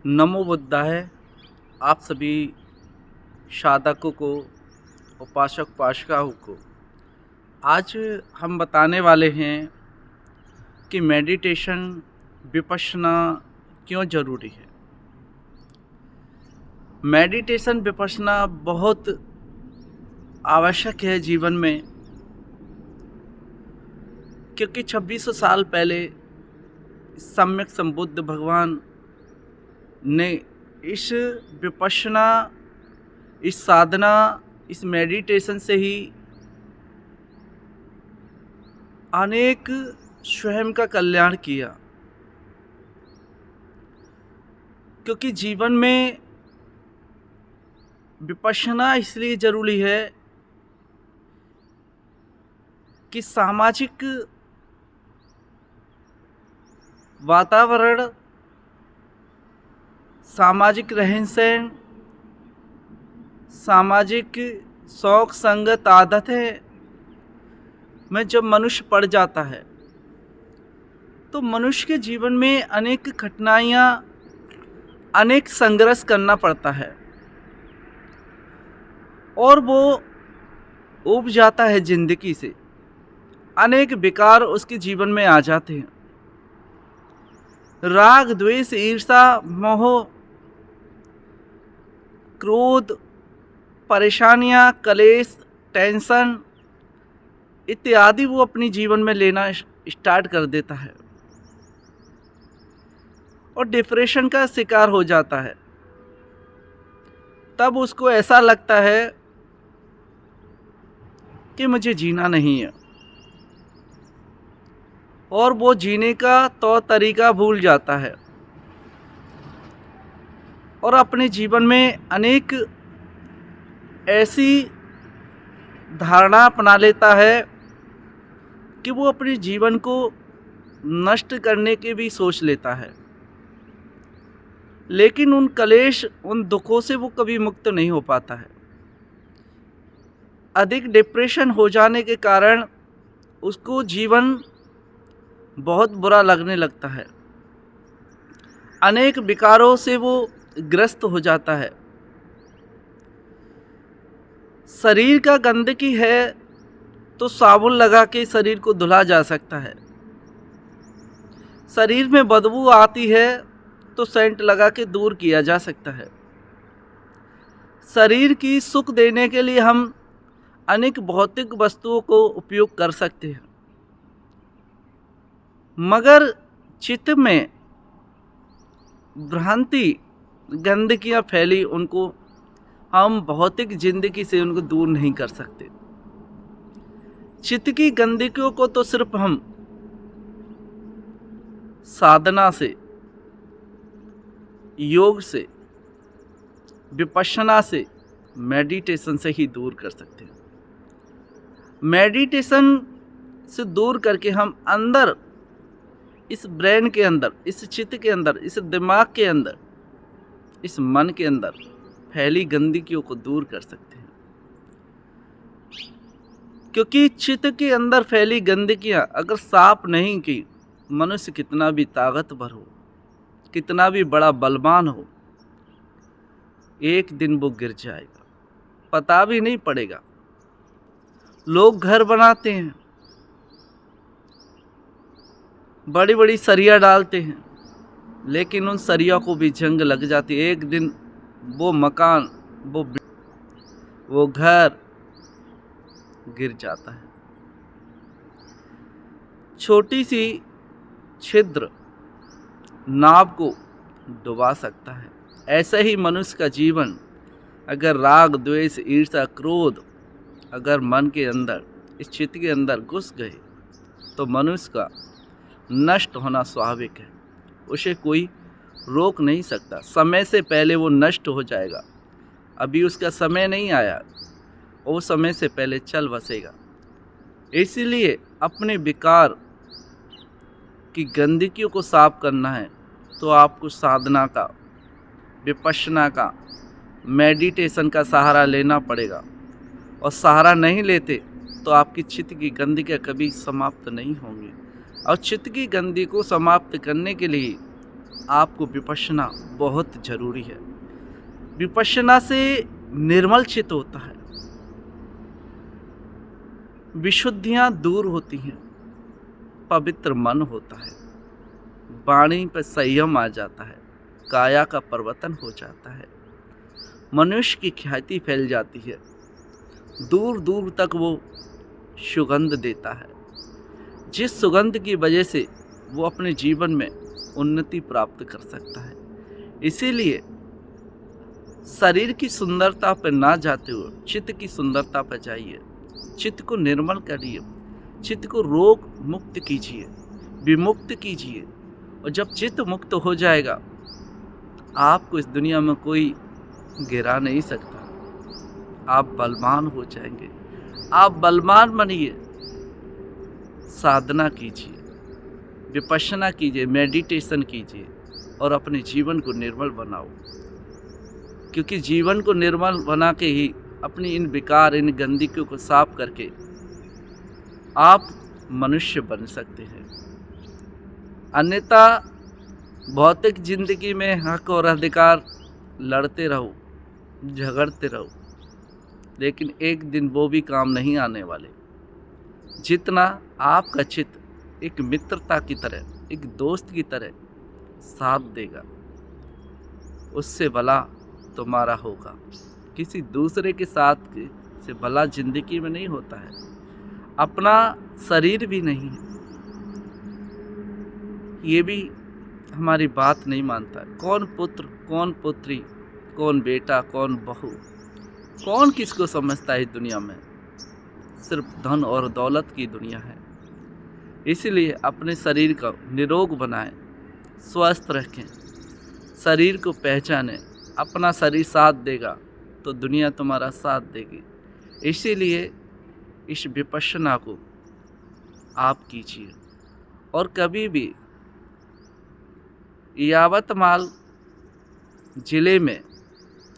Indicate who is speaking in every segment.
Speaker 1: नमो बुद्धाय। आप सभी साधकों को, उपासक उपासिकाओं को आज हम बताने वाले हैं कि मेडिटेशन विपश्यना क्यों ज़रूरी है। मेडिटेशन विपश्यना बहुत आवश्यक है जीवन में, क्योंकि 2600 साल पहले सम्यक संबुद्ध भगवान ने इस विपश्यना, इस साधना, इस मेडिटेशन से ही अनेक स्वयं का कल्याण किया। क्योंकि जीवन में विपश्यना इसलिए ज़रूरी है कि सामाजिक वातावरण, सामाजिक रहन सहन, सामाजिक शौक संगत आदतें में जब मनुष्य पड़ जाता है तो मनुष्य के जीवन में अनेक कठिनाइयाँ, अनेक संघर्ष करना पड़ता है और वो ऊब जाता है जिंदगी से। अनेक विकार उसके जीवन में आ जाते हैं। राग, द्वेष, ईर्ष्या, मोह, क्रोध, परेशानियां, कलेश, टेंशन इत्यादि वो अपनी जीवन में लेना स्टार्ट कर देता है और डिप्रेशन का शिकार हो जाता है। तब उसको ऐसा लगता है कि मुझे जीना नहीं है और वो जीने का तौर तरीका भूल जाता है और अपने जीवन में अनेक ऐसी धारणा अपना लेता है कि वो अपने जीवन को नष्ट करने के भी सोच लेता है। लेकिन उन कलेश, उन दुखों से वो कभी मुक्त नहीं हो पाता है। अधिक डिप्रेशन हो जाने के कारण उसको जीवन बहुत बुरा लगने लगता है। अनेक विकारों से वो ग्रस्त हो जाता है। शरीर का गंदगी है तो साबुन लगा के शरीर को धुला जा सकता है। शरीर में बदबू आती है तो सेंट लगा के दूर किया जा सकता है। शरीर की सुख देने के लिए हम अनेक भौतिक वस्तुओं को उपयोग कर सकते हैं, मगर चित्त में भ्रांति, गंदगियाँ फैली, उनको हम भौतिक जिंदगी से उनको दूर नहीं कर सकते। चित्त की गंदगियों को तो सिर्फ हम साधना से, योग से, विपश्यना से, मेडिटेशन से ही दूर कर सकते हैं। मेडिटेशन से दूर करके हम अंदर, इस ब्रेन के अंदर, इस चित्त के अंदर, इस दिमाग के अंदर, इस मन के अंदर फैली गंदगियों को दूर कर सकते हैं। क्योंकि चित्त के अंदर फैली गंदगियाँ अगर साफ नहीं की, मनुष्य कितना भी ताकतवर हो, कितना भी बड़ा बलवान हो, एक दिन वो गिर जाएगा, पता भी नहीं पड़ेगा। लोग घर बनाते हैं, बड़ी बड़ी सरिया डालते हैं, लेकिन उन सरिया को भी जंग लग जाती है। एक दिन वो मकान, वो घर गिर जाता है। छोटी सी छिद्र नाव को डुबा सकता है। ऐसे ही मनुष्य का जीवन अगर राग, द्वेष, ईर्ष्या, क्रोध अगर मन के अंदर, इस चित्त के अंदर घुस गए तो मनुष्य का नष्ट होना स्वाभाविक है। उसे कोई रोक नहीं सकता। समय से पहले वो नष्ट हो जाएगा। अभी उसका समय नहीं आया, वो समय से पहले चल बसेगा। इसीलिए अपने विकार की गंदगियों को साफ करना है तो आपको साधना का, विपश्यना का, मेडिटेशन का सहारा लेना पड़ेगा। और सहारा नहीं लेते तो आपकी चित्त की गंदगियाँ कभी समाप्त नहीं होंगी। और चित्त की गंदगी को समाप्त करने के लिए आपको विपश्यना बहुत ज़रूरी है। विपश्यना से निर्मल चित्त होता है, विशुद्धियाँ दूर होती हैं, पवित्र मन होता है, वाणी पर संयम आ जाता है, काया का परिवर्तन हो जाता है, मनुष्य की ख्याति फैल जाती है, दूर दूर तक वो सुगंध देता है, जिस सुगंध की वजह से वो अपने जीवन में उन्नति प्राप्त कर सकता है। इसीलिए शरीर की सुंदरता पर ना जाते हुए चित्त की सुंदरता पर जाइए, चित्त को निर्मल करिए, चित्त को रोग मुक्त कीजिए, विमुक्त कीजिए। और जब चित्त मुक्त हो जाएगा, आपको इस दुनिया में कोई गिरा नहीं सकता। आप बलवान हो जाएंगे। आप बलवान बनिए, साधना कीजिए, विपश्यना कीजिए, मेडिटेशन कीजिए और अपने जीवन को निर्मल बनाओ। क्योंकि जीवन को निर्मल बना के ही अपनी इन विकार, इन गंदगियों को साफ करके आप मनुष्य बन सकते हैं। अन्यथा भौतिक जिंदगी में हक और अधिकार लड़ते रहो, झगड़ते रहो, लेकिन एक दिन वो भी काम नहीं आने वाले। जितना आपका चित्त एक मित्रता की तरह, एक दोस्त की तरह साथ देगा, उससे भला तुम्हारा होगा। किसी दूसरे के साथ से भला जिंदगी में नहीं होता है। अपना शरीर भी नहीं है, ये भी हमारी बात नहीं मानता। कौन पुत्र, कौन पुत्री, कौन बेटा, कौन बहू, कौन किसको समझता है इस दुनिया में। सिर्फ धन और दौलत की दुनिया है। इसलिए अपने शरीर का निरोग बनाएं, स्वस्थ रखें, शरीर को पहचानें। अपना शरीर साथ देगा तो दुनिया तुम्हारा साथ देगी। इसीलिए इस विपश्यना को आप कीजिए। और कभी भी यावतमाल ज़िले में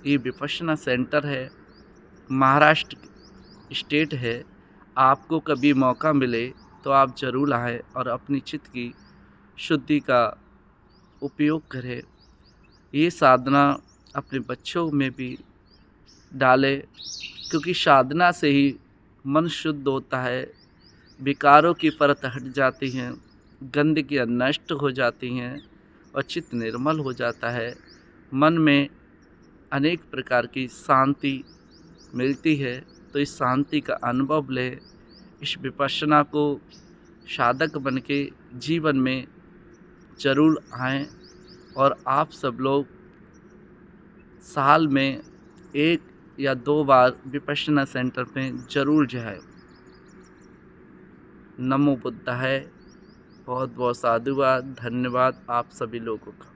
Speaker 1: ये विपश्यना सेंटर है, महाराष्ट्र स्टेट है। आपको कभी मौका मिले तो आप ज़रूर आएँ और अपनी चित्त की शुद्धि का उपयोग करें। ये साधना अपने बच्चों में भी डालें, क्योंकि साधना से ही मन शुद्ध होता है, विकारों की परत हट जाती हैं, गंदगियाँ नष्ट हो जाती हैं और चित्त निर्मल हो जाता है। मन में अनेक प्रकार की शांति मिलती है। तो इस शांति का अनुभव लें, इस विपश्यना को साधक बन के जीवन में ज़रूर आएँ। और आप सब लोग साल में 1 या 2 बार विपश्यना सेंटर पे ज़रूर जाएं। नमो बुद्धाय। बहुत बहुत साधुवाद, धन्यवाद आप सभी लोगों का।